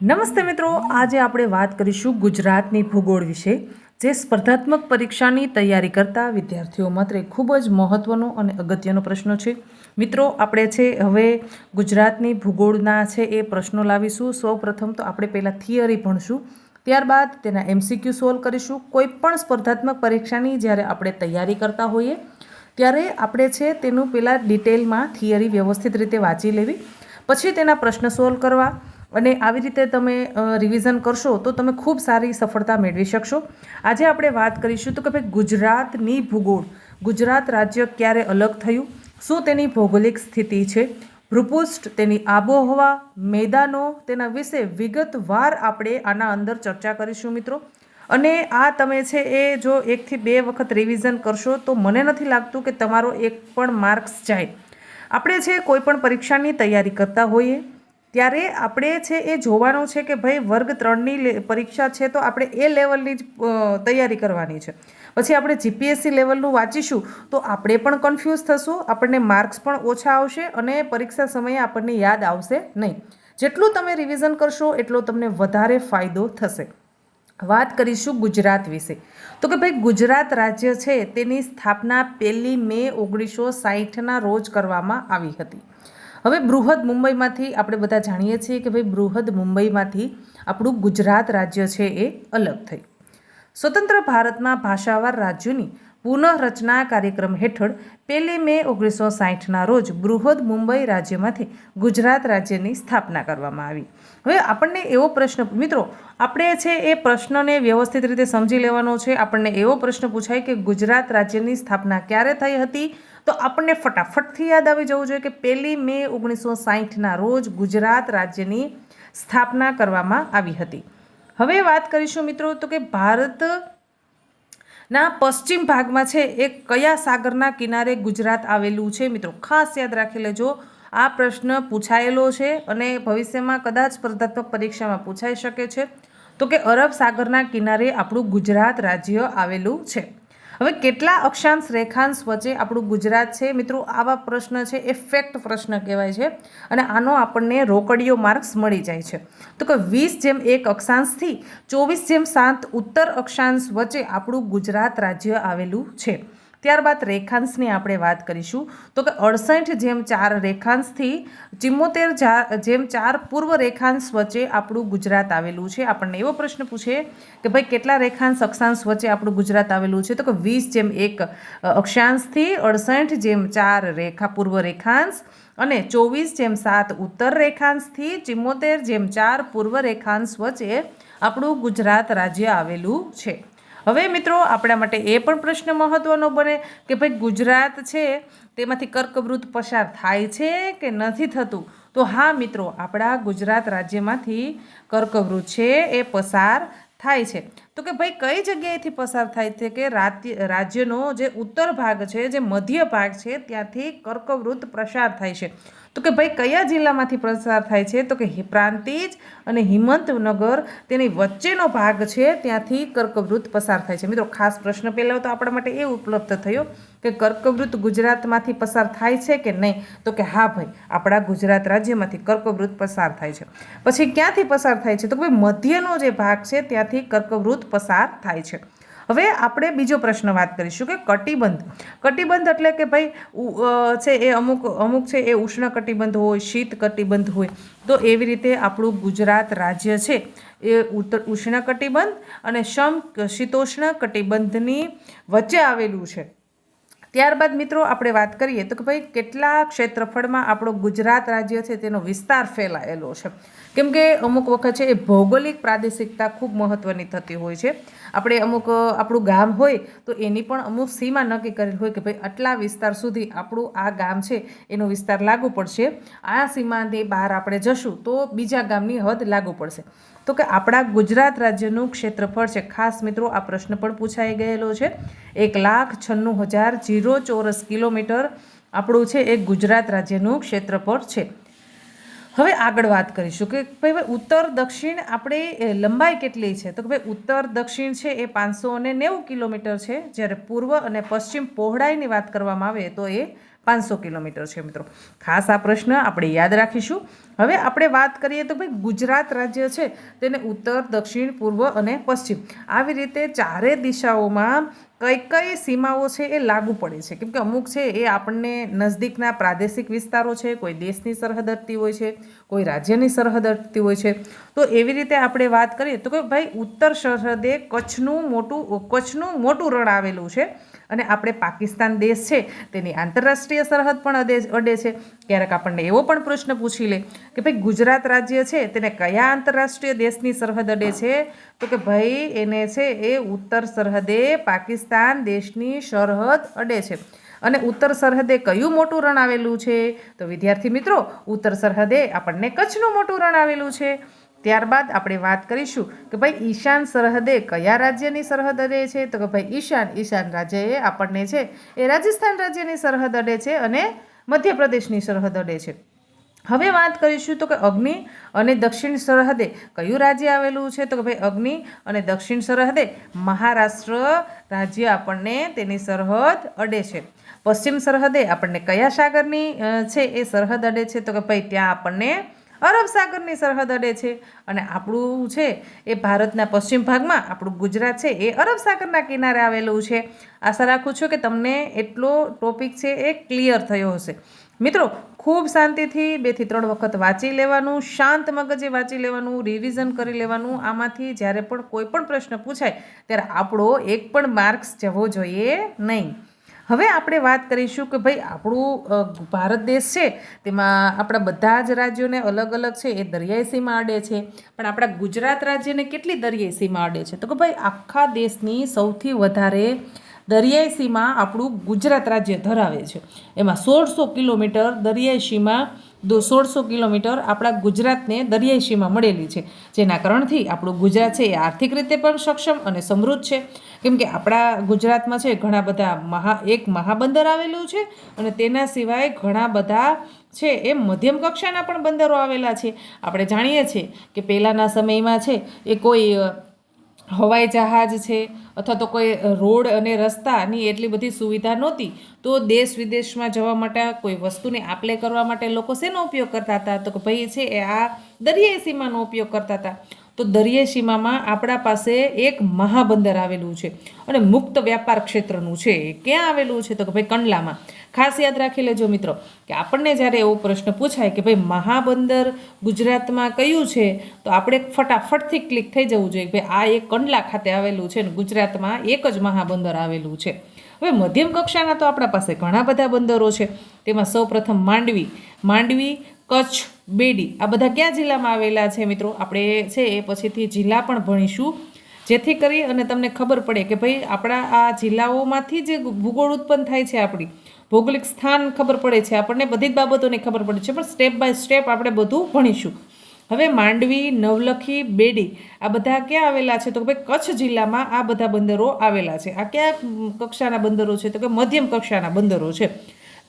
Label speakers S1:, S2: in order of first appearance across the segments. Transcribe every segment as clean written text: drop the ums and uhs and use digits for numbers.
S1: નમસ્તે મિત્રો, આજે આપણે વાત કરીશું ગુજરાતની ભૂગોળ વિશે, જે સ્પર્ધાત્મક પરીક્ષાની તૈયારી કરતા વિદ્યાર્થીઓ માટે ખૂબ જ મહત્વનો અને અગત્યનો પ્રશ્ન છે. મિત્રો, આપણે છે હવે ગુજરાતની ભૂગોળના છે એ પ્રશ્નો લાવીશું. સૌપ્રથમ તો આપણે પહેલાં થિયરી ભણશું, ત્યારબાદ તેના MCQ સોલ્વ કરીશું. કોઈ પણ સ્પર્ધાત્મક પરીક્ષાની જ્યારે આપણે તૈયારી કરતા હોઈએ ત્યારે આપણે છે તેનું પહેલાં ડિટેલમાં થિયરી વ્યવસ્થિત રીતે વાંચી લેવી, પછી તેના પ્રશ્ન સોલ્વ કરવા, અને આવી રીતે તમે રિવિઝન કરશો તો તમે ખૂબ સારી સફળતા મેળવી શકશો. આજે આપણે વાત કરીશું તો કે ભાઈ ગુજરાતની ભૂગોળ, ગુજરાત રાજ્ય ક્યારે અલગ થયું, શું તેની ભૌગોલિક સ્થિતિ છે, ભૂપૃષ્ઠ, તેની આબોહવા, મેદાનો, તેના વિશે વિગતવાર આપણે આના અંદર ચર્ચા કરીશું મિત્રો. અને આ તમે છે એ જો 1 થી 2 વખત રિવિઝન કરશો તો મને નથી લાગતું કે તમારો એક પણ માર્ક્સ જાય. આપણે છે કોઈ પણ પરીક્ષાની તૈયારી કરતા હોઈએ ત્યારે આપણે છે એ જોવાનું છે કે ભાઈ વર્ગ 3ની પરીક્ષા છે તો આપણે એ લેવલની જ તૈયારી કરવાની છે. પછી આપણે GPSC લેવલનું વાંચીશું તો આપણે પણ કન્ફ્યુઝ થશું, આપણને માર્ક્સ પણ ઓછા આવશે અને પરીક્ષા સમયે આપણને યાદ આવશે નહીં. જેટલું તમે રિવિઝન કરશો એટલો તમને વધારે ફાયદો થશે. વાત કરીશું ગુજરાત વિશે તો કે ભાઈ ગુજરાત રાજ્ય છે તેની સ્થાપના 1 મે 1960ના રોજ કરવામાં આવી હતી. હવે બૃહદ મુંબઈમાંથી આપણે બધા જાણીએ છીએ કે ભાઈ બૃહદ મુંબઈમાંથી આપણું ગુજરાત રાજ્ય છે એ અલગ થઈ. સ્વતંત્ર ભારતમાં ભાષાવાર રાજ્યોની પુનઃરચના કાર્યક્રમ હેઠળ 1 મે 1960ના રોજ બૃહદ મુંબઈ રાજ્યમાંથી ગુજરાત રાજ્યની સ્થાપના કરવામાં આવી. હવે આપણને એવો પ્રશ્ન, મિત્રો આપણે છે એ પ્રશ્નને વ્યવસ્થિત રીતે સમજી લેવાનો છે. આપણને એવો પ્રશ્ન પૂછાય કે ગુજરાત રાજ્યની સ્થાપના ક્યારે થઈ હતી, તો આપણને ફટાફટથી યાદ આવી જવું જોઈએ કે 1 મે 1960ના રોજ ગુજરાત રાજ્યની સ્થાપના કરવામાં આવી હતી. હવે વાત કરીશું મિત્રો તો કે ભારતના પશ્ચિમ ભાગમાં છે એ કયા સાગરના કિનારે ગુજરાત આવેલું છે. મિત્રો ખાસ યાદ રાખી લેજો, આ પ્રશ્ન પૂછાયેલો છે અને ભવિષ્યમાં કદાચ સ્પર્ધાત્મક પરીક્ષામાં પૂછાઈ શકે છે. તો કે અરબ સાગરના કિનારે આપણું ગુજરાત રાજ્ય આવેલું છે. હવે કેટલા અક્ષાંશ રેખાંશ વચ્ચે આપણું ગુજરાત છે? મિત્રો આવા પ્રશ્ન છે એ ફેક્ટ પ્રશ્ન કહેવાય છે અને આનો આપણને રોકડીયો માર્ક્સ મળી જાય છે. તો કે 20:1 અક્ષાંશથી 24:7 ઉત્તર અક્ષાંશ વચ્ચે આપણું ગુજરાત રાજ્ય આવેલું છે. ત્યારબાદ રેખાંશની આપણે વાત કરીશું તો કે 68:4 રેખાંશથી 74:4 પૂર્વ રેખાંશ વચ્ચે આપણું ગુજરાત આવેલું છે. આપણને એવો પ્રશ્ન પૂછે કે ભાઈ કેટલા રેખાંશ અક્ષાંશ વચ્ચે આપણું ગુજરાત આવેલું છે, તો કે 20:1 અક્ષાંશથી 68:4 પૂર્વ રેખાંશ અને 24:7 ઉત્તર રેખાંશથી 74:4 પૂર્વ રેખાંશ વચ્ચે આપણું ગુજરાત રાજ્ય આવેલું છે. હવે મિત્રો આપણા માટે એ પણ પ્રશ્ન મહત્વનો બને કે ભાઈ ગુજરાત છે તેમાંથી કર્કવૃત્ત પસાર થાય છે કે નથી થતું? તો હા મિત્રો, આપણા ગુજરાત રાજ્યમાંથી કર્કવૃત્ત છે એ પસાર થાય છે. તો કે ભાઈ કઈ જગ્યાએથી પસાર થાય છે? કે રાજ્યનો જે ઉત્તર ભાગ છે, જે મધ્ય ભાગ છે, ત્યાંથી કર્કવૃત્ત પસાર થાય છે. તો કે ભાઈ કયા જિલ્લામાંથી પસાર થાય છે? તો કે પ્રાંતિજ અને હિંમતનગર તેની વચ્ચેનો ભાગ છે ત્યાંથી કર્કવૃત્ત પસાર થાય છે. મિત્રો ખાસ પ્રશ્ન પહેલાં તો આપણા માટે એ ઉપલબ્ધ થયો કે કર્કવૃત્ત ગુજરાતમાંથી પસાર થાય છે કે નહીં? તો કે હા ભાઈ, આપણા ગુજરાત રાજ્યમાંથી કર્કવૃત્ત પસાર થાય છે. પછી ક્યાંથી પસાર થાય છે? તો કે ભાઈ મધ્યનો જે ભાગ છે ત્યાંથી કર્કવૃત્ત પસાર થાય છે. હવે આપણે બીજો પ્રશ્ન વાત કરીશું કે કટિબંધ. કટિબંધ એટલે કે ભાઈ છે એ અમુક છે એ ઉષ્ણ કટિબંધ હોય, શીત કટિબંધ હોય. તો એવી રીતે આપણું ગુજરાત રાજ્ય છે એ ઉષ્ણ કટિબંધ અને શીતોષ્ણ કટિબંધની વચ્ચે આવેલું છે. ત્યારબાદ મિત્રો આપણે વાત કરીએ તો કે ભાઈ કેટલા ક્ષેત્રફળમાં આપણો ગુજરાત રાજ્ય છે તેનો વિસ્તાર ફેલાયેલો છે. કેમ કે અમુક વખત છે એ ભૌગોલિક પ્રાદેશિકતા ખૂબ મહત્ત્વની થતી હોય છે. આપણે આપણું ગામ હોય તો એની પણ અમુક સીમા નક્કી કરેલી હોય કે ભાઈ આટલા વિસ્તાર સુધી આપણું આ ગામ છે એનો વિસ્તાર લાગુ પડશે, આ સીમાથી બહાર આપણે જશું તો બીજા ગામની હદ લાગુ પડશે. તો કે આપણા ગુજરાત રાજ્યનું ક્ષેત્રફળ છે, ખાસ મિત્રો આ પ્રશ્ન પણ પૂછાઈ ગયેલો છે, 1,96,000 ચોરસ કિલોમીટર આપણું છે એ ગુજરાત રાજ્યનું ક્ષેત્રફળ છે. હવે આગળ વાત કરીશું કે ભાઈ ઉત્તર દક્ષિણ આપણે લંબાઈ કેટલી છે? તો કે ભાઈ ઉત્તર દક્ષિણ છે એ 590 કિલોમીટર છે, જ્યારે પૂર્વ અને પશ્ચિમ પહોળાઈની વાત કરવામાં આવે તો એ 500 કિલોમીટર છે મિત્રો. ખાસ આ પ્રશ્ન આપણે યાદ રાખીશું. હવે આપણે વાત કરીએ તો ભાઈ ગુજરાત રાજ્ય છે તેને ઉત્તર, દક્ષિણ, પૂર્વ અને પશ્ચિમ આવી રીતે ચારે દિશાઓમાં કઈ કઈ સીમાઓ છે એ લાગુ પડે છે. કેમ કે અમુક છે એ આપણને નજદીકના પ્રાદેશિક વિસ્તારો છે, કોઈ દેશની સરહદ અડતી હોય છે, કોઈ રાજ્યની સરહદ અડતી હોય છે. તો એવી રીતે આપણે વાત કરીએ તો કે ભાઈ ઉત્તર સરહદે કચ્છનું મોટું રણ આવેલું છે અને આપણે પાકિસ્તાન દેશ છે તેની આંતરરાષ્ટ્રીય સરહદ પણ અડે છે. ક્યારેક આપણને એવો પણ પ્રશ્ન પૂછી લે કે ભાઈ ગુજરાત રાજ્ય છે તેને કયા આંતરરાષ્ટ્રીય દેશની સરહદ અડે છે? તો કે ભાઈ એને છે એ ઉત્તર સરહદે પાકિસ્તાન દેશની સરહદ અડે છે. અને ઉત્તર સરહદે કયું મોટું રણ આવેલું છે? તો વિદ્યાર્થી મિત્રો, ઉત્તર સરહદે આપણને કચ્છનું મોટું રણ આવેલું છે. ત્યારબાદ આપણે વાત કરીશું કે ભાઈ ઈશાન સરહદે કયા રાજ્યની સરહદ અડે છે? તો કે ભાઈ ઈશાન રાજ્ય એ આપણને છે એ રાજસ્થાન રાજ્યની સરહદ અડે છે અને મધ્યપ્રદેશની સરહદ અડે છે. હવે વાત કરીશું તો કે અગ્નિ અને દક્ષિણ સરહદે કયું રાજ્ય આવેલું છે? તો કે ભાઈ અગ્નિ અને દક્ષિણ સરહદે મહારાષ્ટ્ર રાજ્ય આપણને તેની સરહદ અડે છે. પશ્ચિમ સરહદે આપણને કયા સાગરની છે એ સરહદ અડે છે? તો કે ભાઈ ત્યાં આપણને અરબ સાગરની સરહદ અડે છે. અને આપણું છે એ ભારતના પશ્ચિમ ભાગમાં આપણું ગુજરાત છે એ અરબ સાગરના કિનારે આવેલું છે. આશા રાખું છું કે તમને એટલો ટોપિક છે એ ક્લિયર થયો હશે. મિત્રો, ખૂબ શાંતિથી 2 થી 3 વખત વાંચી લેવાનું, શાંત મગજે વાંચી લેવાનું, રિવિઝન કરી લેવાનું. આમાંથી જ્યારે પણ કોઈ પણ પ્રશ્ન પૂછાય ત્યારે આપણો એક પણ માર્ક્સ જવો જોઈએ નહીં. હવે આપણે વાત કરીશું કે ભાઈ આપણું ભારત દેશ છે તેમાં આપણા બધા જ રાજ્યોને અલગ અલગ છે એ દરિયાઈ સીમા અડે છે. પણ આપણા ગુજરાત રાજ્યને કેટલી દરિયાઈ સીમા અડે છે? તો કે ભાઈ આખા દેશની સૌથી વધારે દરિયાઈ સીમા આપણું ગુજરાત રાજ્ય ધરાવે છે. એમાં 1600 કિલોમીટર દરિયાઈ સીમા 1600 કિલોમીટર આપણા ગુજરાતને દરિયાઈ સીમા મળેલી છે. જેના કારણથી આપણું ગુજરાત છે એ આર્થિક રીતે પણ સક્ષમ અને સમૃદ્ધ છે. કેમ કે આપણા ગુજરાતમાં છે ઘણા બધા મહાબંદર આવેલું છે અને તેના સિવાય ઘણા બધા છે એ મધ્યમ કક્ષાના પણ બંદરો આવેલા છે. આપણે જાણીએ છીએ કે પહેલાંના સમયમાં છે એ કોઈ હવાઈ જહાજ છે અથવા તો કોઈ રોડ અને રસ્તાની એટલી બધી સુવિધા નહોતી. તો દેશ વિદેશમાં જવા માટે કોઈ વસ્તુની આપ-લે કરવા માટે લોકો શેનો ઉપયોગ કરતા હતા? તો કે ભાઈ છે એ આ દરિયાઈ સીમાનો ઉપયોગ કરતા હતા. તો દરિયાઈ સીમામાં આપણા પાસે એક મહાબંદર આવેલું છે અને મુક્ત વ્યાપાર ક્ષેત્રનું છે. એ ક્યાં આવેલું છે? તો કે ભાઈ કંડલામાં. ખાસ યાદ રાખી લેજો મિત્રો કે આપણને જ્યારે એવો પ્રશ્ન પૂછાય કે ભાઈ મહાબંદર ગુજરાતમાં કયું છે, તો આપણે ફટાફટથી ક્લિક થઈ જવું જોઈએ કે ભાઈ આ એક કંડલા ખાતે આવેલું છે ને ગુજરાતમાં એક જ મહાબંદર આવેલું છે. હવે મધ્યમ કક્ષાના તો આપણા પાસે ઘણા બધા બંદરો છે. તેમાં સૌપ્રથમ માંડવી, કચ્છ, બેડી આ બધા કયા જિલ્લામાં આવેલા છે મિત્રો? આપણે છે એ પછીથી જિલ્લા પણ ભણીશું, જેથી કરી અને તમને ખબર પડે કે ભાઈ આપણા આ જિલ્લાઓમાંથી જે ભૂગોળ ઉત્પન્ન થાય છે, આપણી ભૌગોલિક સ્થાન ખબર પડે છે, આપણને બધી જ બાબતોની ખબર પડે છે. પણ સ્ટેપ બાય સ્ટેપ આપણે બધું ભણીશું. હવે માંડવી, નવલખી, બેડી આ બધા ક્યાં આવેલા છે? તો કે ભાઈ કચ્છ જિલ્લામાં આ બધા બંદરો આવેલા છે. આ કયા કક્ષાના બંદરો છે? તો કે મધ્યમ કક્ષાના બંદરો છે.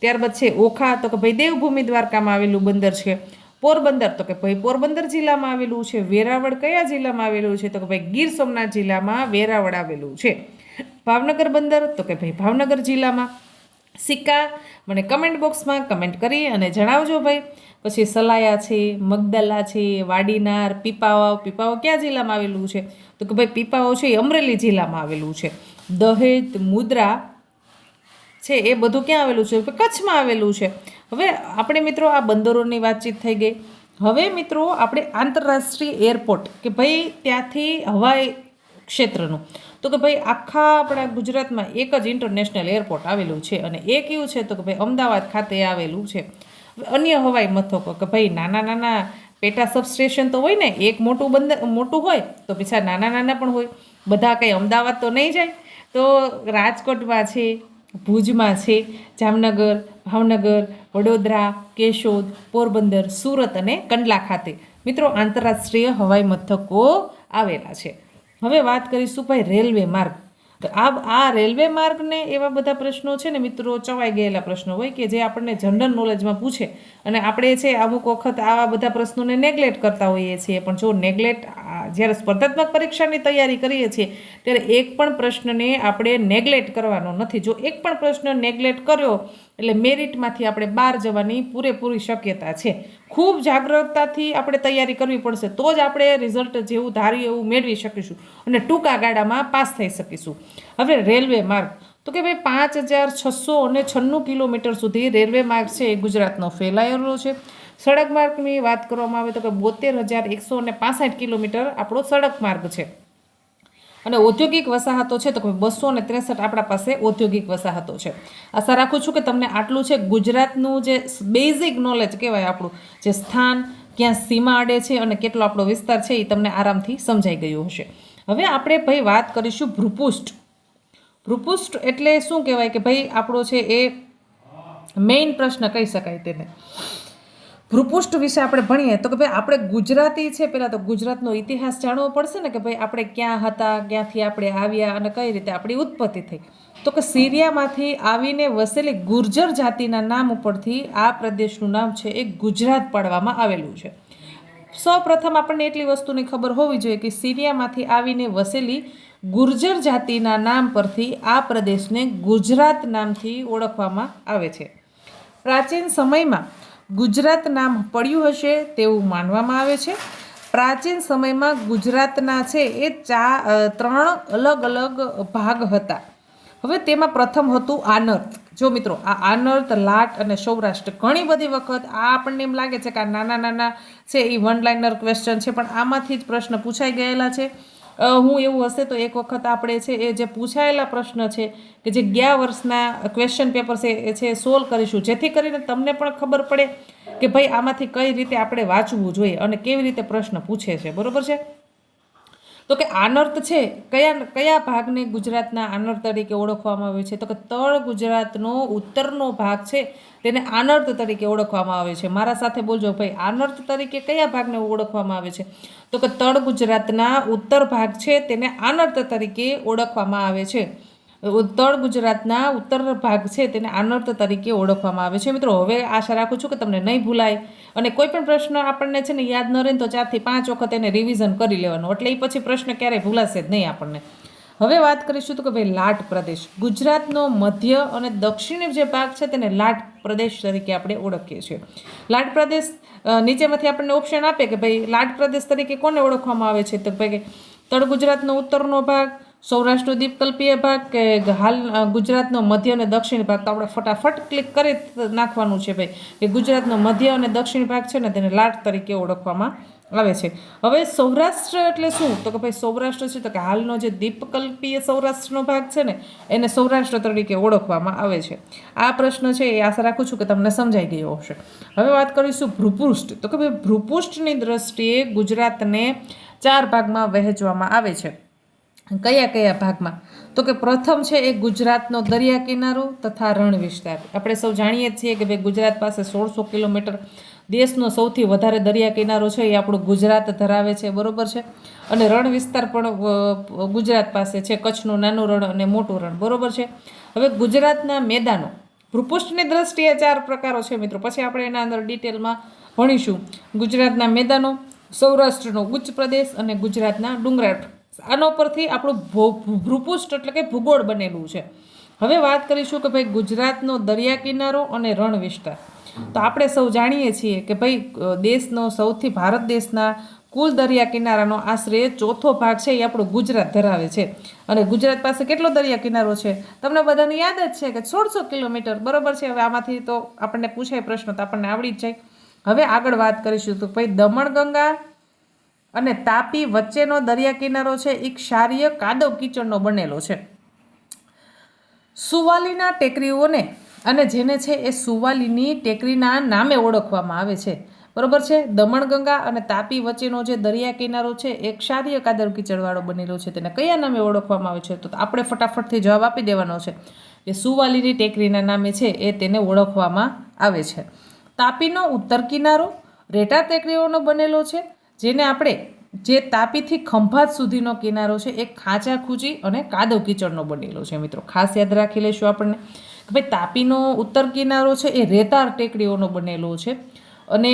S1: ત્યારબાદ છે ઓખા, તો કે ભાઈ દેવભૂમિ દ્વારકામાં આવેલું બંદર છે. પોરબંદર, તો કે ભાઈ પોરબંદર જિલ્લામાં આવેલું છે. વેરાવળ કયા જિલ્લામાં આવેલું છે? તો કે ભાઈ ગીર સોમનાથ જિલ્લામાં વેરાવળ આવેલું છે. ભાવનગર બંદર, તો કે ભાઈ ભાવનગર જિલ્લામાં. સિક્કા મને કમેન્ટ બોક્સમાં કમેન્ટ કરી અને જણાવજો ભાઈ. પછી સલાયા છે, મગદલા છે, વાડીનાર, પીપાવાવ કયા જિલ્લામાં આવેલું છે? તો કે ભાઈ પીપાવાવ છે એ અમરેલી જિલ્લામાં આવેલું છે. દહેજ, મુદ્રા છે એ બધું ક્યાં આવેલું છે? કચ્છમાં આવેલું છે. હવે આપણે મિત્રો આ બંદરોની વાતચીત થઈ ગઈ. હવે મિત્રો આપણે આંતરરાષ્ટ્રીય એરપોર્ટ કે ભાઈ ત્યાંથી હવાઈ ક્ષેત્રનું, તો કે ભાઈ આખા આપણા ગુજરાતમાં એક જ ઇન્ટરનેશનલ એરપોર્ટ આવેલું છે અને એ કયું છે? તો કે ભાઈ અમદાવાદ ખાતે આવેલું છે. અન્ય હવાઈ મથકો કે ભાઈ નાના પેટા સબસ્ટેશન તો હોય ને, એક મોટું હોય તો બીજા નાના પણ હોય. બધા કંઈ અમદાવાદ તો નહીં જાય. તો રાજકોટમાં છે, ભુજમાં છે, જામનગર, ભાવનગર, વડોદરા, કેશોદ, પોરબંદર, સુરત અને કંડલા ખાતે મિત્રો આંતરરાષ્ટ્રીય હવાઈ મથકો આવેલા છે. હવે વાત કરીશું ભાઈ રેલવે માર્ગ. તો આ રેલવે માર્ગને એવા બધા પ્રશ્નો છે ને મિત્રો, ચવાઈ ગયેલા પ્રશ્નો હોય કે જે આપણને જનરલ નોલેજમાં પૂછે અને આપણે છે અમુક વખત આવા બધા પ્રશ્નોને નેગ્લેક્ટ કરતા હોઈએ છીએ. પણ જો નેગ્લેક્ટ જ્યારે સ્પર્ધાત્મક પરીક્ષાની તૈયારી કરીએ છીએ ત્યારે એક પણ પ્રશ્નને આપણે નેગ્લેક્ટ કરવાનો નથી. જો એક પણ પ્રશ્ન નેગ્લેક્ટ કર્યો એટલે મેરિટમાંથી આપણે બહાર જવાની પૂરેપૂરી શક્યતા છે. ખૂબ જાગૃતતાથી આપણે તૈયારી કરવી પડશે તો જ આપણે રિઝલ્ટ જેવું ધાર્યું એવું મેળવી શકીશું અને ટૂંકા ગાળામાં પાસ થઈ શકીશું. હવે રેલવે માર્ગ, તો કે ભાઈ 5696 કિલોમીટર સુધી રેલવે માર્ગ છે એ ગુજરાતનો ફેલાયેલો છે. સડક માર્ગની વાત કરવામાં આવે તો કે 72,165 કિલોમીટર આપણો સડક માર્ગ છે. અને ઔદ્યોગિક વસાહતો છે તો કે 263 આપણા પાસે ઔદ્યોગિક વસાહતો છે. આશા રાખું છું કે તમને આટલું છે ગુજરાતનું જે બેઝિક નોલેજ કહેવાય આપણું, જે સ્થાન ક્યાં સીમા અડે છે અને કેટલો આપણો વિસ્તાર છે એ તમને આરામથી સમજાઈ ગયું હશે. હવે આપણે ભાઈ વાત કરીશું ભૂપૃષ્ઠ. ભૂપૃષ્ઠ એટલે શું કહેવાય કે ભાઈ આપણો છે એ મેઇન પ્રશ્ન કહી શકાય તેને. ભૂપૃષ્ઠ વિશે આપણે ભણીએ તો કે ભાઈ આપણે ગુજરાતી છે, પહેલાં તો ગુજરાતનો ઇતિહાસ જાણવો પડશે ને કે ભાઈ આપણે ક્યાં હતા, ક્યાંથી આપણે આવ્યા અને કઈ રીતે આપણી ઉત્પત્તિ થઈ. તો કે સિરિયામાંથી આવીને વસેલી ગુર્જર જાતિના નામ ઉપરથી આ પ્રદેશનું નામ છે એ ગુજરાત પાડવામાં આવેલું છે. સૌપ્રથમ આપણને એટલી વસ્તુની ખબર હોવી જોઈએ કે સિરિયામાંથી આવીને વસેલી ગુર્જર જાતિના નામ પરથી આ પ્રદેશને ગુજરાત નામથી ઓળખવામાં આવે છે. પ્રાચીન સમયમાં ગુજરાત નામ પડ્યું હશે તેવું માનવામાં આવે છે. પ્રાચીન સમયમાં ગુજરાતના છે એ 3 અલગ અલગ ભાગ હતા. હવે તેમાં પ્રથમ હતું આનર્ત. જો મિત્રો આ આનર્ત, લાટ અને સૌરાષ્ટ્ર ઘણી બધી વખત આ આપણને એમ લાગે છે કે આ નાના નાના છે એ વન લાઇનર ક્વેશ્ચન છે, પણ આમાંથી જ પ્રશ્ન પૂછાઈ ગયેલા છે. હું એવું હશે તો એક વખત આપણે છે એ જે પૂછાયેલા પ્રશ્ન છે કે જે ગયા વર્ષના ક્વેશ્ચન પેપર છે એ છે સોલ્વ કરીશું, જેથી કરીને તમને પણ ખબર પડે કે ભાઈ આમાંથી કઈ રીતે આપણે વાંચવું જોઈએ અને કેવી રીતે પ્રશ્ન પૂછે છે. બરોબર છે? તો કે આનર્ત છે કયા ભાગને ગુજરાતના આનર્ત તરીકે ઓળખવામાં આવે છે? તો કે તળ ગુજરાતનો ઉત્તરનો ભાગ છે તેને આનર્ત તરીકે ઓળખવામાં આવે છે. મારા સાથે બોલજો ભાઈ, આનર્ત તરીકે કયા ભાગને ઓળખવામાં આવે છે? તો કે તળ ગુજરાતના ઉત્તર ભાગ છે તેને આનર્ત તરીકે ઓળખવામાં આવે છે. તળ ગુજરાતના ઉત્તર ભાગ છે તેને આનર્ત તરીકે ઓળખવામાં આવે છે. મિત્રો હવે આશા રાખું છું કે તમને નહીં ભૂલાય અને કોઈ પણ પ્રશ્ન આપણને છે ને યાદ ન રહે તો 4 થી 5 વખત એને રિવિઝન કરી લેવાનું, એટલે એ પછી પ્રશ્ન ક્યારેય ભૂલાશે જ નહીં આપણને. હવે વાત કરીશું તો કે ભાઈ લાટ પ્રદેશ. ગુજરાતનો મધ્ય અને દક્ષિણ જે ભાગ છે તેને લાટ પ્રદેશ તરીકે આપણે ઓળખીએ છીએ. લાટ પ્રદેશ નીચેમાંથી આપણને ઓપ્શન આપે કે ભાઈ લાટ પ્રદેશ તરીકે કોને ઓળખવામાં આવે છે? તો ભાઈ તળ ગુજરાતનો ઉત્તરનો ભાગ, સૌરાષ્ટ્રનો દ્વીપકલ્પીય ભાગ કે હાલ ગુજરાતનો મધ્ય અને દક્ષિણ ભાગ. તો આપણે ફટાફટ ક્લિક કરી નાખવાનું છે ભાઈ કે ગુજરાતનો મધ્ય અને દક્ષિણ ભાગ છે ને તેને લાટ તરીકે ઓળખવામાં આવે છે. હવે સૌરાષ્ટ્ર એટલે શું? તો કે ભાઈ સૌરાષ્ટ્ર છે તો કે હાલનો જે દ્વીપકલ્પીય સૌરાષ્ટ્રનો ભાગ છે ને એને સૌરાષ્ટ્ર તરીકે ઓળખવામાં આવે છે. આ પ્રશ્ન છે એ આશા રાખું છું કે તમને સમજાઈ ગયો હશે. હવે વાત કરીશું ભૂપૃષ્ઠ. તો કે ભાઈ ભૂપૃષ્ઠની દ્રષ્ટિએ ગુજરાતને 4 ભાગમાં વહેંચવામાં આવે છે. કયા કયા ભાગમાં? તો કે પ્રથમ છે એ ગુજરાતનો દરિયા કિનારો તથા રણ વિસ્તાર. આપણે સૌ જાણીએ છીએ કે ભાઈ ગુજરાત પાસે 1600 કિલોમીટર દેશનો સૌથી વધારે દરિયા કિનારો છે એ આપણું ગુજરાત ધરાવે છે. બરોબર છે? અને રણ વિસ્તાર પણ ગુજરાત પાસે છે, કચ્છનું નાનું રણ અને મોટું રણ. બરોબર છે? હવે ગુજરાતના મેદાનો. ભૂપૃષ્ઠની દ્રષ્ટિએ 4 પ્રકારો છે મિત્રો, પછી આપણે એના અંદર ડિટેલમાં ભણીશું. ગુજરાતના મેદાનો, સૌરાષ્ટ્રનો ઉચ્ચ પ્રદેશ અને ગુજરાતના ડુંગરાળ. આનો પરથી આપણું ભૂપૃષ્ઠ એટલે કે ભૂગોળ બનેલું છે. હવે વાત કરીશું કે ભાઈ ગુજરાતનો દરિયા કિનારો અને રણ વિસ્તાર. તો આપણે સૌ જાણીએ છીએ કે ભાઈ ભારત દેશના કુલ દરિયા કિનારાનો આશરે 1/4 ભાગ છે એ આપણું ગુજરાત ધરાવે છે. અને ગુજરાત પાસે કેટલો દરિયા કિનારો છે? તમને બધાને યાદ જ છે કે 1600 કિલોમીટર. બરોબર છે? હવે આમાંથી તો આપણને પૂછાય પ્રશ્ન તો આપણને આવડી જ જાય. હવે આગળ વાત કરીશું તો ભાઈ દમણગંગા અને તાપી વચ્ચેનો દરિયા કિનારો છે એ ક્ષારીય કાદવ કીચડનો બનેલો છે. સુવાલીના ટેકરીઓને અને જેને છે એ સુવાલીની ટેકરીના નામે ઓળખવામાં આવે છે. બરોબર છે? દમણગંગા અને તાપી વચ્ચેનો જે દરિયા કિનારો છે એ ક્ષારીય કાદવ કીચડવાળો બનેલો છે. તેને કયા નામે ઓળખવામાં આવે છે? તો આપણે ફટાફટથી જવાબ આપી દેવાનો છે કે સુવાલીની ટેકરીના નામે છે એ તેને ઓળખવામાં આવે છે. તાપીનો ઉત્તર કિનારો રેટા ટેકરીઓનો બનેલો છે, જેને આપણે જે તાપીથી ખંભાત સુધીનો કિનારો છે એ ખાંચા ખૂચી અને કાદવ કીચડનો બનેલો છે. મિત્રો ખાસ યાદ રાખી લઈશું આપણને કે ભાઈ તાપીનો ઉત્તર કિનારો છે એ રેતાળ ટેકરીઓનો બનેલો છે અને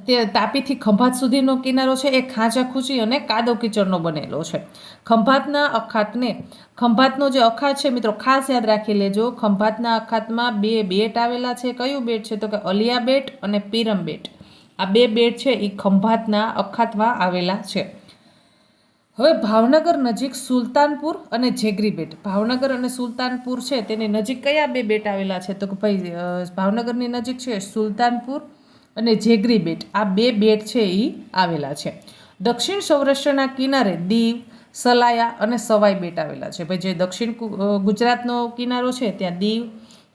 S1: તે તાપીથી ખંભાત સુધીનો કિનારો છે એ ખાંચા ખૂંચી અને કાદવ કીચડનો બનેલો છે. ખંભાતનો જે અખાત છે મિત્રો ખાસ યાદ રાખી લેજો. ખંભાતના અખાતમાં 2 બેટ આવેલા છે. કયું બેટ છે? તો કે અલિયા બેટ અને પીરમ બેટ. આ 2 બેટ છે એ ખંભાતના અખાતમાં આવેલા છે. હવે ભાવનગર નજીક સુલતાનપુર અને જેગરી બેટ. ભાવનગર અને સુલતાનપુર છે તેની નજીક કયા 2 બેટ આવેલા છે? તો કે ભાઈ ભાવનગરની નજીક છે સુલતાનપુર અને જેગરી બેટ. આ 2 બેટ છે એ આવેલા છે. દક્ષિણ સૌરાષ્ટ્રના કિનારે દીવ, સલાયા અને સવાઈ બેટ આવેલા છે. ભાઈ જે દક્ષિણ ગુજરાતનો કિનારો છે ત્યાં દીવ,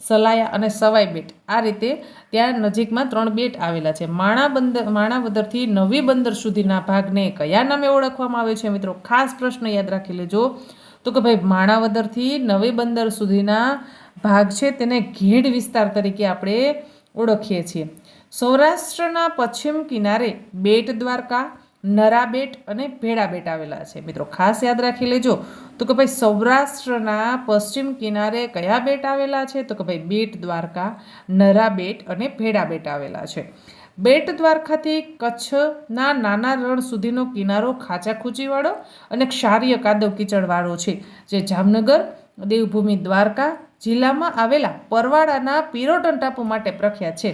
S1: સલાયા અને સવાઈ બેટ આ રીતે ત્યાં નજીકમાં 3 બેટ આવેલા છે. માણાવદરથી નવી બંદર સુધીના ભાગને કયા નામે ઓળખવામાં આવે છે મિત્રો? ખાસ પ્રશ્ન યાદ રાખી લેજો. તો કે ભાઈ માણાવદરથી નવી બંદર સુધીના ભાગ છે તેને ઘેડ વિસ્તાર તરીકે આપણે ઓળખીએ છીએ. સૌરાષ્ટ્રના પશ્ચિમ કિનારે બેટ દ્વારકા, નરા બેટ અને ભેડા બેટ આવેલા છે. મિત્રો ખાસ યાદ રાખી લેજો. તો કે ભાઈ સૌરાષ્ટ્રના પશ્ચિમ કિનારે કયા બેટ આવેલા છે? તો કે ભાઈ બેટ દ્વારકા, નરા બેટ અને ભેડા બેટ આવેલા છે. બેટ દ્વારકાથી કચ્છના નાના રણ સુધીનો કિનારો ખાચા ખૂંચીવાળો અને ક્ષારીય કાદવ કીચડવાળો છે, જે જામનગર, દેવભૂમિ દ્વારકા જિલ્લામાં આવેલા પરવાળાના પિરોટન ટાપુ માટે પ્રખ્યાત છે.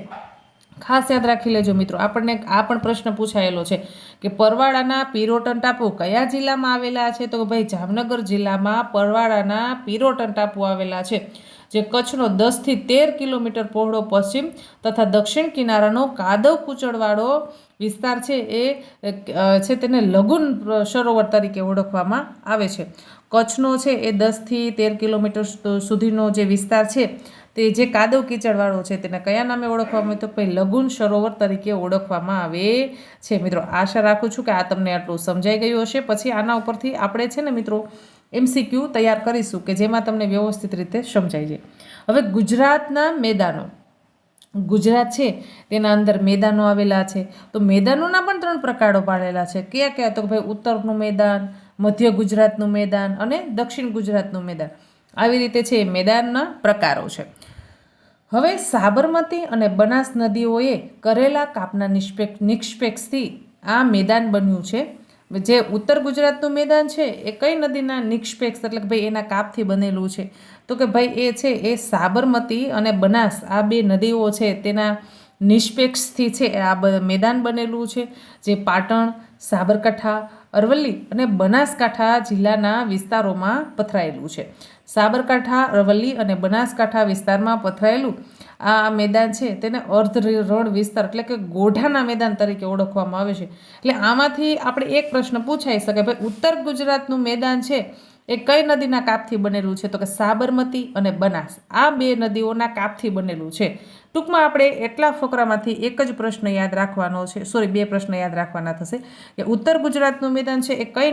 S1: ખાસ યાદ રાખી લેજો મિત્રો. આપણને આ પણ પ્રશ્ન પૂછાયેલો છે કે પરવાળાના પિરોટન ટાપુ કયા જિલ્લામાં આવેલા છે? તો ભાઈ જામનગર જિલ્લામાં પરવાળાના પિરોટન ટાપુ આવેલા છે, જે કચ્છનો 10થી 13 કિલોમીટર પહોળો પશ્ચિમ તથા દક્ષિણ કિનારાનો કાદવ કૂચડવાળો વિસ્તાર છે એ છે તેને લગુન સરોવર તરીકે ઓળખવામાં આવે છે. કચ્છનો છે એ 10થી 13 કિલોમીટર સુધીનો જે વિસ્તાર છે તે જે કાદવ કીચડવાળો છે તેને કયા નામે ઓળખવામાં આવે? તો ભાઈ લગુન સરોવર તરીકે ઓળખવામાં આવે છે. મિત્રો આશા રાખું છું કે આ તમને આટલું સમજાઈ ગયું હશે. પછી આના ઉપરથી આપણે છે ને મિત્રો MCQ તૈયાર કરીશું કે જેમાં તમને વ્યવસ્થિત રીતે સમજાઈ જાય. હવે ગુજરાતના મેદાનો. ગુજરાત છે તેના અંદર મેદાનો આવેલા છે. તો મેદાનોના પણ 3 પ્રકારો પાડેલા છે. કયા કયા? તો ભાઈ ઉત્તરનું મેદાન, મધ્ય ગુજરાતનું મેદાન અને દક્ષિણ ગુજરાતનું મેદાન. આવી રીતે છે એ મેદાનના પ્રકારો છે. હવે સાબરમતી અને બનાસ નદીઓએ કરેલા કાપના નિષ્પેક્ષથી આ મેદાન બન્યું છે. જે ઉત્તર ગુજરાતનું મેદાન છે એ કઈ નદીના નિષ્પેક્ષ એટલે કે ભાઈ એના કાપથી બનેલું છે? તો કે ભાઈ એ છે એ સાબરમતી અને બનાસ આ 2 નદીઓ છે તેના નિષ્પેક્ષથી છે આ મેદાન બનેલું છે, જે પાટણ, સાબરકાંઠા, અરવલ્લી અને બનાસકાંઠા જિલ્લાના વિસ્તારોમાં પથરાયેલું છે. સાબરકાંઠા, અરવલ્લી અને બનાસકાંઠા વિસ્તારમાં પથરાયેલું આ મેદાન છે તેને અર્ધ રણ વિસ્તાર એટલે કે ગોઢાના મેદાન તરીકે ઓળખવામાં આવે છે. એટલે આમાંથી આપણે એક પ્રશ્ન પૂછાઈ શકે, ભાઈ ઉત્તર ગુજરાતનું મેદાન છે એ કઈ નદીના કાપથી બનેલું છે? તો કે સાબરમતી અને બનાસ આ 2 નદીઓના કાપથી બનેલું છે. ટૂંકમાં આપણે એટલા ફકરામાંથી એક જ પ્રશ્ન યાદ રાખવાનો છે, 2 પ્રશ્ન યાદ રાખવાના થશે કે ઉત્તર ગુજરાતનું મેદાન છે એ કઈ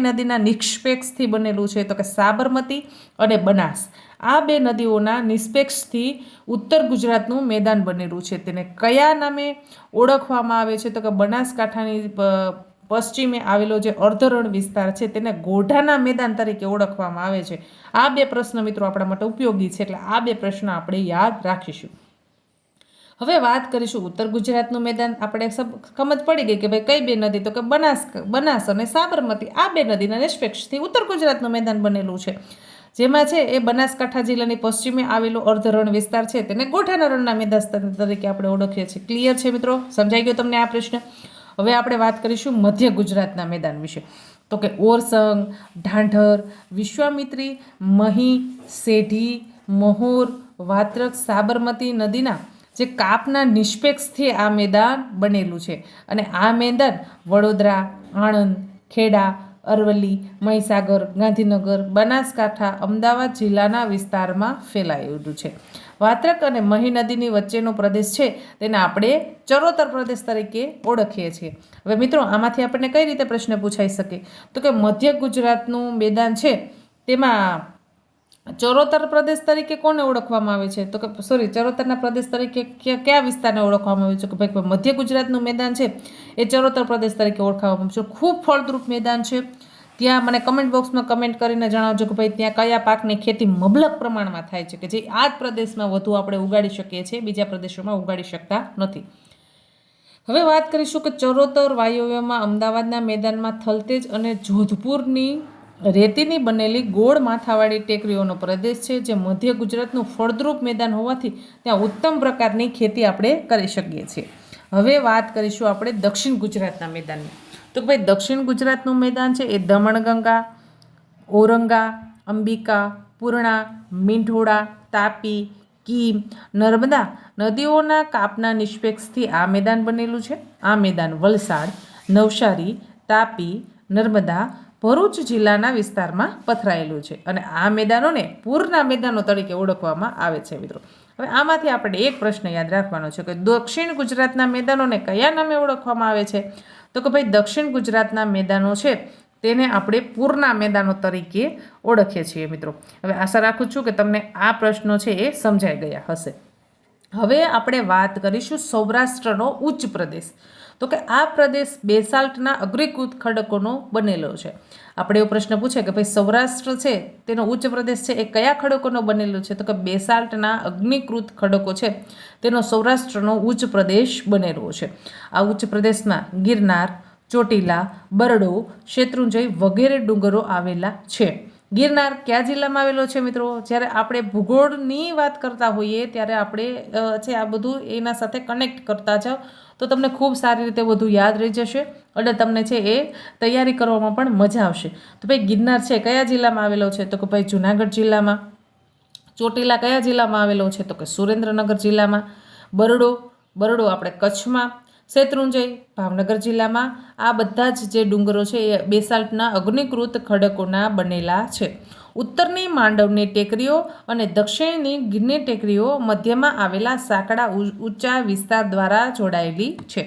S1: નદીના નિષ્પેક્ષથી બનેલું છે? તો કે સાબરમતી અને બનાસ આ 2 નદીઓના નિષ્પેક્ષથી ઉત્તર ગુજરાતનું મેદાન બનેલું છે. તેને કયા નામે ઓળખવામાં આવે છે? તો કે બનાસકાંઠાની પશ્ચિમે આવેલો જે અર્ધરણ વિસ્તાર છે તેને ગોઢાના મેદાન તરીકે ઓળખવામાં આવે છે. આ 2 પ્રશ્ન મિત્રો આપણા માટે ઉપયોગી છે, એટલે આ 2 પ્રશ્ન આપણે યાદ રાખીશું. હવે વાત કરીશું ઉત્તર ગુજરાતનું મેદાન. આપણે સમજ પડી ગઈ કે ભાઈ કઈ 2 નદી? તો કે બનાસ અને સાબરમતી આ 2 નદીના નિષ્પેક્ષથી ઉત્તર ગુજરાતનું મેદાન બનેલું છે, જેમાં છે એ બનાસકાંઠા જિલ્લાની પશ્ચિમે આવેલો અર્ધરણ વિસ્તાર છે તેને ગોઢાના રણના મેદાન તરીકે આપણે ઓળખીએ છીએ. ક્લિયર છે મિત્રો? સમજાઈ ગયો તમને આ પ્રશ્ન? હવે આપણે વાત કરીશું મધ્ય ગુજરાતના મેદાન વિશે. તો કે ઓરસંગ, ઢાંઢર, વિશ્વામિત્રી, મહી, સેઢી, મહોર, વાત્રક, સાબરમતી નદીના જે કાપના નિષ્પેક્ષથી આ મેદાન બનેલું છે. અને આ મેદાન વડોદરા, આણંદ, ખેડા, અરવલ્લી, મહીસાગર, ગાંધીનગર, બનાસકાંઠા, અમદાવાદ જિલ્લાના વિસ્તારમાં ફેલાયેલું છે. વાત્રક અને મહી નદીની વચ્ચેનો પ્રદેશ છે તેને આપણે ચરોતર પ્રદેશ તરીકે ઓળખીએ છીએ. હવે મિત્રો આમાંથી આપણને કઈ રીતે પ્રશ્ન પૂછાઈ શકે? તો કે મધ્ય ગુજરાતનું મેદાન છે તેમાં ચરોતર પ્રદેશ તરીકે કોને ઓળખવામાં આવે છે? તો કે ચરોતરના પ્રદેશ તરીકે કયા વિસ્તારને ઓળખવામાં આવે છે? કે ભાઈ મધ્ય ગુજરાતનું મેદાન છે એ ચરોતર પ્રદેશ તરીકે ઓળખવામાં આવે છે. ખૂબ ફળદ્રુપ મેદાન છે. ત્યાં મને કમેન્ટ બોક્સમાં કમેન્ટ કરીને જણાવજો કે ભાઈ ત્યાં કયા પાકની ખેતી મબલક પ્રમાણમાં થાય છે, કે જે આ જ પ્રદેશમાં વધુ આપણે ઉગાડી શકીએ છીએ, બીજા પ્રદેશોમાં ઉગાડી શકતા નથી. હવે વાત કરીશું કે ચરોતર વાયવ્યમાં અમદાવાદના મેદાનમાં થલતેજ અને જોધપુરની રેતીની બનેલી ગોળ માથાવાળી ટેકરીઓનો પ્રદેશ છે, જે મધ્ય ગુજરાતનું ફળદ્રુપ મેદાન હોવાથી ત્યાં ઉત્તમ પ્રકારની ખેતી આપણે કરી શકીએ છીએ. હવે વાત કરીશું આપણે દક્ષિણ ગુજરાતના મેદાનની. તો ભાઈ દક્ષિણ ગુજરાતનું મેદાન છે એ દમણગંગા, ઔરંગા, અંબિકા, પૂર્ણા, મીંઢોળા, તાપી, કીમ, નર્મદા નદીઓના કાપના નિષ્પેક્ષથી આ મેદાન બનેલું છે. આ મેદાન વલસાડ, નવસારી, તાપી, નર્મદા, ભરૂચ જિલ્લાના વિસ્તારમાં પથરાયેલું છે અને આ મેદાનોને પૂરના મેદાનો તરીકે ઓળખવામાં આવે છે. મિત્રો, હવે આમાંથી આપણે એક પ્રશ્ન યાદ રાખવાનો છે કે દક્ષિણ ગુજરાતના મેદાનોને કયા નામે ઓળખવામાં આવે છે? તો કે ભાઈ દક્ષિણ ગુજરાતના મેદાનો છે તેને આપણે પૂરના મેદાનો તરીકે ઓળખીએ છીએ. મિત્રો, હવે આશા રાખું છું કે તમને આ પ્રશ્નો છે એ સમજાઈ ગયા હશે. હવે આપણે વાત કરીશું સૌરાષ્ટ્રનો ઉચ્ચ પ્રદેશ. તો કે આ પ્રદેશ બેસાલ્ટના અગ્નિકૃત ખડકોનો બનેલો છે. આપણે એવો પ્રશ્ન પૂછે કે ભાઈ સૌરાષ્ટ્ર છે તેનો ઉચ્ચ પ્રદેશ છે એ કયા ખડકોનો બનેલો છે? તો કે બેસાલ્ટના અગ્નિકૃત ખડકો છે તેનો સૌરાષ્ટ્રનો ઉચ્ચ પ્રદેશ બનેલો છે. આ ઉચ્ચ પ્રદેશમાં ગિરનાર, ચોટીલા, બરડો, શેત્રુંજય વગેરે ડુંગરો આવેલા છે. ગિરનાર કયા જિલ્લામાં આવેલો છે? મિત્રો, જ્યારે આપણે ભૂગોળની વાત કરતા હોઈએ ત્યારે આપણે છે આ બધું એના સાથે કનેક્ટ કરતા જાઓ તો તમને ખૂબ સારી રીતે બધું યાદ રહી જશે અને તમને છે એ તૈયારી કરવામાં પણ મજા આવશે. તો ભાઈ ગિરનાર છે કયા જિલ્લામાં આવેલો છે? તો કે ભાઈ જુનાગઢ જિલ્લામાં. ચોટીલા કયા જિલ્લામાં આવેલો છે? તો કે સુરેન્દ્રનગર જિલ્લામાં. બરડો આપણે કચ્છમાં. શેત્રુંજય ભાવનગર જિલ્લામાં. આ બધા જ જે ડુંગરો છે એ બેસાલ્ટના અગ્નિકૃત ખડકોના બનેલા છે. ઉત્તરની માંડવની ટેકરીઓ અને દક્ષિણની ગિરની ટેકરીઓ મધ્યમાં આવેલા સાંકડા ઊંચા વિસ્તાર દ્વારા જોડાયેલી છે.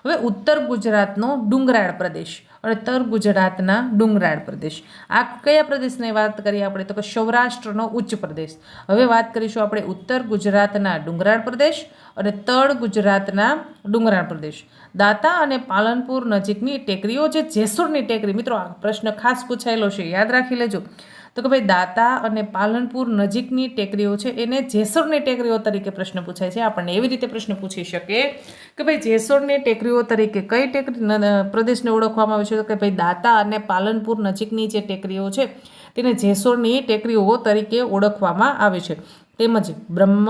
S1: હવે ઉત્તર ગુજરાતનો ડુંગરાળ પ્રદેશ અને ઉત્તર ગુજરાતના ડુંગરાળ પ્રદેશ, આ કયા પ્રદેશની વાત કરીએ આપણે? તો કે સૌરાષ્ટ્રનો ઉચ્ચ પ્રદેશ. હવે વાત કરીશું આપણે ઉત્તર ગુજરાતના ડુંગરાળ પ્રદેશ અને તળ ગુજરાતના ડુંગરાળ પ્રદેશ. દાંતા અને પાલનપુર નજીકની ટેકરીઓ, જે જેસુરની ટેકરી, મિત્રો આ પ્રશ્ન ખાસ પૂછાયેલો છે, યાદ રાખી લેજો. તો કે ભાઈ દાંતા અને પાલનપુર નજીકની ટેકરીઓ છે એને જેસુરની ટેકરીઓ તરીકે પ્રશ્ન પૂછાય છે. આપણને એવી રીતે પ્રશ્ન પૂછી શકે કે ભાઈ જેસુરની ટેકરીઓ તરીકે કઈ ટેકરી પ્રદેશને ઓળખવામાં આવે છે? તો કે ભાઈ દાંતા અને પાલનપુર નજીકની જે ટેકરીઓ છે તેને જેસુરની ટેકરીઓ તરીકે ઓળખવામાં આવે છે. તેમજ બ્રહ્મ,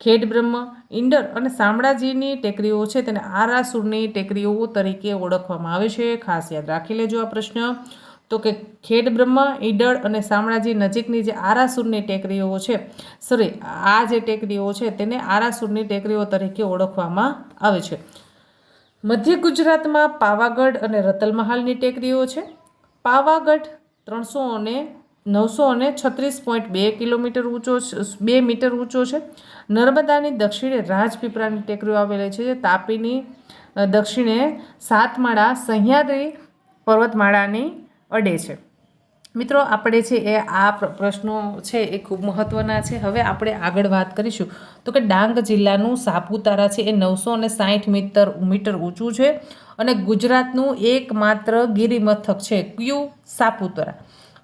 S1: ખેડબ્રહ્મ, ઈડર અને શામળાજીની ટેકરીઓ છે તેને આરાસુરની ટેકરીઓ તરીકે ઓળખવામાં આવે છે. ખાસ યાદ રાખી લેજો આ પ્રશ્ન. તો કે ખેડબ્રહ્મ, ઈડર અને શામળાજી નજીકની જે આરાસુરની ટેકરીઓ છે, આ જે ટેકરીઓ છે તેને આરાસુરની ટેકરીઓ તરીકે ઓળખવામાં આવે છે. મધ્ય ગુજરાતમાં પાવાગઢ અને રતલમહાલની ટેકરીઓ છે. પાવાગઢ 936.2 કિલોમીટર ઊંચો 2 મીટર ઊંચો છે. નર્મદાની દક્ષિણે રાજપીપળાની ટેકરીઓ આવેલી છે. તાપીની દક્ષિણે સાતમાળા સહ્યાદ્રી પર્વતમાળાની અડે છે. મિત્રો, આપણે છે એ આ પ્રશ્નો છે એ ખૂબ મહત્ત્વના છે. હવે આપણે આગળ વાત કરીશું તો કે ડાંગ જિલ્લાનું સાપુતારા છે એ 960 મીટર ઊંચું છે અને ગુજરાતનું એકમાત્ર ગિરિમથક છે. કયું? સાપુતારા.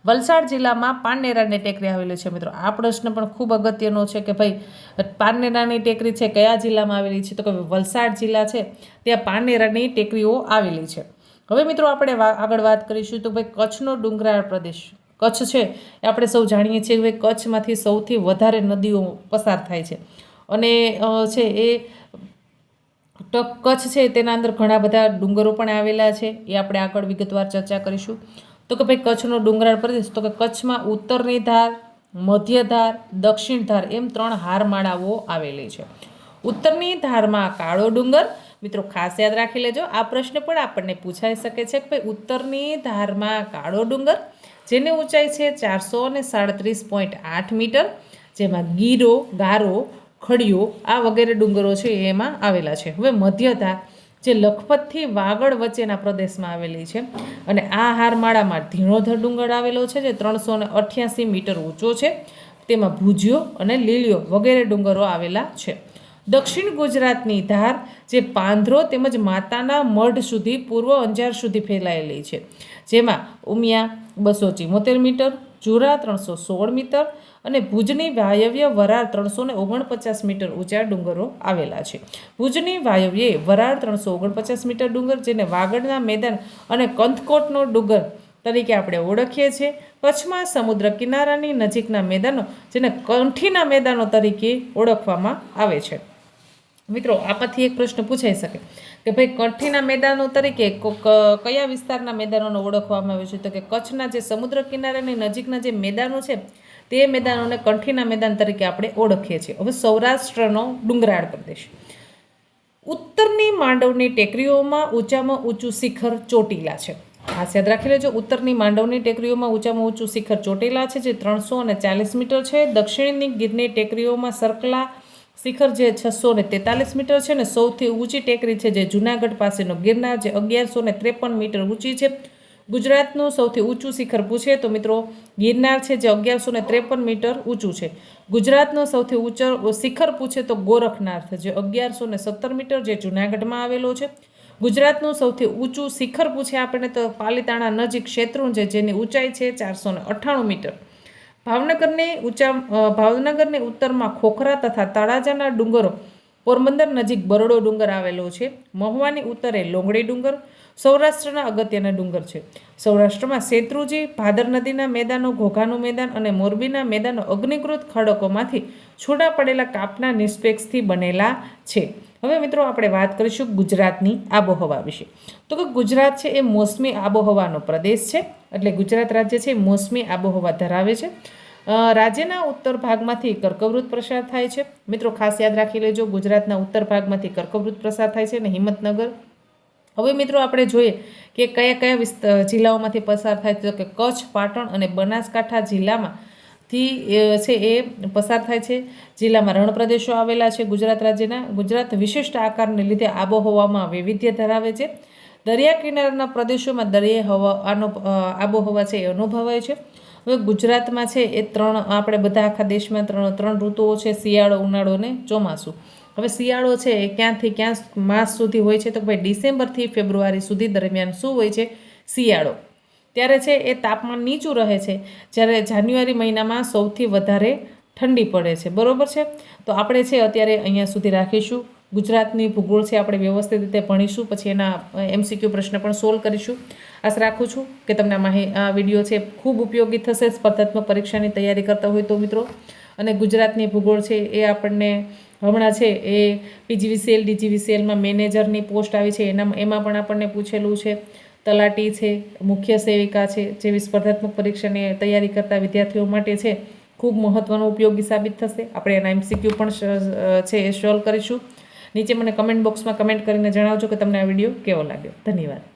S1: વલસાડ જિલ્લામાં પારનેરાની ટેકરી આવેલી છે. મિત્રો, આ પ્રશ્ન પણ ખૂબ અગત્યનો છે કે ભાઈ પારનેરાની ટેકરી છે કયા જિલ્લામાં આવેલી છે? તો કે વલસાડ જિલ્લા છે ત્યાં પારનેરાની ટેકરીઓ આવેલી છે. હવે મિત્રો, આપણે આગળ વાત કરીશું તો ભાઈ કચ્છનો ડુંગરાળ પ્રદેશ. કચ્છ છે એ આપણે સૌ જાણીએ છીએ કે ભાઈ કચ્છમાંથી સૌથી વધારે નદીઓ પસાર થાય છે અને છે એ કચ્છ છે તેના અંદર ઘણા બધા ડુંગરો પણ આવેલા છે. એ આપણે આગળ વિગતવાર ચર્ચા કરીશું. તો કે ભાઈ કચ્છનો ડુંગરાળ પ્રદેશ, તો કે કચ્છમાં ઉત્તરની ધાર, મધ્ય ધાર, દક્ષિણ ધાર એમ 3 હારમાળાઓ આવેલી છે. ઉત્તરની ધારમાં કાળો ડુંગર. મિત્રો, ખાસ યાદ રાખી લેજો, આ પ્રશ્ન પણ આપણને પૂછાઈ શકે છે કે ભાઈ ઉત્તરની ધારમાં કાળો ડુંગર જેની ઊંચાઈ છે 437.8 મીટર, જેમાં ગીરો, ગારો, ખડીયો આ વગેરે ડુંગરો છે એમાં આવેલા છે. હવે મધ્ય ધાર જે લખપતથી વાગડ વચ્ચેના પ્રદેશમાં આવેલી છે અને આ હારમાળામાં ધીણોધર ડુંગર આવેલો છે જે 388 મીટર ઊંચો છે. તેમાં ભુજિયો અને લીલિયો વગેરે ડુંગરો આવેલા છે. દક્ષિણ ગુજરાતની ધાર જે પાંધરો તેમજ માતાના મઢ સુધી પૂર્વ અંજાર સુધી ફેલાયેલી છે, જેમાં ઉમિયા 274 મીટર, જુરા 316 મીટર અને ભુજની વાયવ્ય વરાળ 349 મીટર ઊંચા ડુંગરો આવેલા છે. ભુજની વાયવ્યે વરાળ 349 મીટર ડુંગર, જેને વાગડના મેદાન અને કંથકોટનો ડુંગર તરીકે આપણે ઓળખીએ છીએ. કચ્છમાં સમુદ્ર કિનારાની નજીકના મેદાનો, જેને કંઠીના મેદાનો તરીકે ઓળખવામાં આવે છે. મિત્રો, આમાંથી એક પ્રશ્ન પૂછાઈ શકે કે ભાઈ કંઠીના મેદાનો તરીકે કયા વિસ્તારના મેદાનોને ઓળખવામાં આવે છે? તો કે કચ્છના જે સમુદ્ર કિનારાની નજીકના જે મેદાનો છે તે મેદાનોને કંઠીના મેદાન તરીકે આપણે ઓળખીએ છીએ. હવે સૌરાષ્ટ્રનો ડુંગરાળ પ્રદેશ. ઉત્તરની માંડવની ટેકરીઓમાં ઊંચામાં ઊંચું શિખર ચોટીલા છે. ખાસ યાદ રાખી લેજો, ઉત્તરની માંડવની ટેકરીઓમાં ઊંચામાં ઊંચું શિખર ચોટીલા છે, જે 340 મીટર છે. દક્ષિણની ગીરની ટેકરીઓમાં સરકલા શિખર જે 643 મીટર છે ને સૌથી ઊંચી ટેકરી છે જે જૂનાગઢ પાસેનો ગિરનાર, જે 1153 મીટર ઊંચી છે. ગુજરાતનું સૌથી ઊંચું શિખર પૂછે તો મિત્રો ગિરનાર છે, જે 1153 મીટર ઊંચું છે. ગુજરાતનું સૌથી ઊંચું શિખર પૂછે તો ગોરખનાથ, જે 1117 મીટર, જે જૂનાગઢમાં આવેલો છે. ગુજરાતનું સૌથી ઊંચું શિખર પૂછે આપણને તો પાલીતાણા નજીક શેત્રુંજય, જેની ઊંચાઈ છે 498 મીટર. ભાવનગરની ઉત્તરમાં ખોખરા તથા તળાજાના ડુંગરો, પોરબંદર નજીક બરડો ડુંગર આવેલો છે. મહુવાની ઉત્તરે લોંગડી ડુંગર સૌરાષ્ટ્રના અગત્યના ડુંગર છે. સૌરાષ્ટ્રમાં શેત્રુંજી, ભાદર નદીના મેદાનો, ઘોઘાનું મેદાન અને મોરબીના મેદાનો અગ્નિકૃત ખડકોમાંથી છૂટા પડેલા કાપના નિષ્પેક્ષથી બનેલા છે. હવે મિત્રો આપણે વાત કરીશું ગુજરાતની આબોહવા વિશે. તો કે ગુજરાત છે એ મોસમી આબોહવાનો પ્રદેશ છે, એટલે ગુજરાત રાજ્ય છે એ મોસમી આબોહવા ધરાવે છે. રાજ્યના ઉત્તર ભાગમાંથી કર્કવૃત પ્રસાર થાય છે. મિત્રો ખાસ યાદ રાખી લેજો, ગુજરાતના ઉત્તર ભાગમાંથી કર્કવૃત પ્રસાર થાય છે અને હિંમતનગર. હવે મિત્રો આપણે જોઈએ કે કયા કયા જિલ્લાઓમાંથી પસાર થાય છે. તો કે કચ્છ, પાટણ અને બનાસકાંઠા જિલ્લામાંથી છે એ પસાર થાય છે. જિલ્લામાં રણ પ્રદેશો આવેલા છે ગુજરાત રાજ્યના. ગુજરાત વિશિષ્ટ આકારને લીધે આબોહવામાં વૈવિધ્ય ધરાવે છે. દરિયા કિનારાના પ્રદેશોમાં દરિયાઈ આબોહવા છે એ અનુભવાય છે. હવે ગુજરાતમાં છે એ આપણે બધા આખા દેશમાં ત્રણ ઋતુઓ છે: શિયાળો, ઉનાળો અને ચોમાસું. હવે શિયાળો છે એ ક્યાંથી ક્યાં માસ સુધી હોય છે? તો ભાઈ ડિસેમ્બરથી ફેબ્રુઆરી સુધી દરમિયાન શું હોય છે? શિયાળો. ત્યારે છે એ તાપમાન નીચું રહે છે, જ્યારે જાન્યુઆરી મહિનામાં સૌથી વધારે ઠંડી પડે છે. બરોબર છે? તો આપણે છે અત્યારે અહીંયા સુધી રાખીશું. ગુજરાતની ભૂગોળ છે આપણે વ્યવસ્થિત રીતે ભણીશું, પછી એના MCQ પ્રશ્ન પણ સોલ્વ કરીશું. આશા રાખું છું કે તમને આ વિડીયો છે ખૂબ ઉપયોગી થશે સ્પર્ધાત્મક પરીક્ષાની તૈયારી કરતા હોય તો મિત્રો. અને ગુજરાતની ભૂગોળ છે એ આપણને હમણાં છે એ PGVCL DGVCLમાં મેનેજરની પોસ્ટ આવી છે, એમાં પણ આપણને પૂછેલું છે. તલાટી છે, મુખ્ય સેવિકા છે, જેવી સ્પર્ધાત્મક પરીક્ષાની તૈયારી કરતા વિદ્યાર્થીઓ માટે છે ખૂબ મહત્ત્વનો ઉપયોગી સાબિત થશે. આપણે એના MCQ પણ છે એ સોલ્વ કરીશું. નીચે મને કમેન્ટ બોક્સમાં કમેન્ટ કરીને જણાવજો કે તમને આ વિડીયો કેવો લાગ્યો. ધન્યવાદ.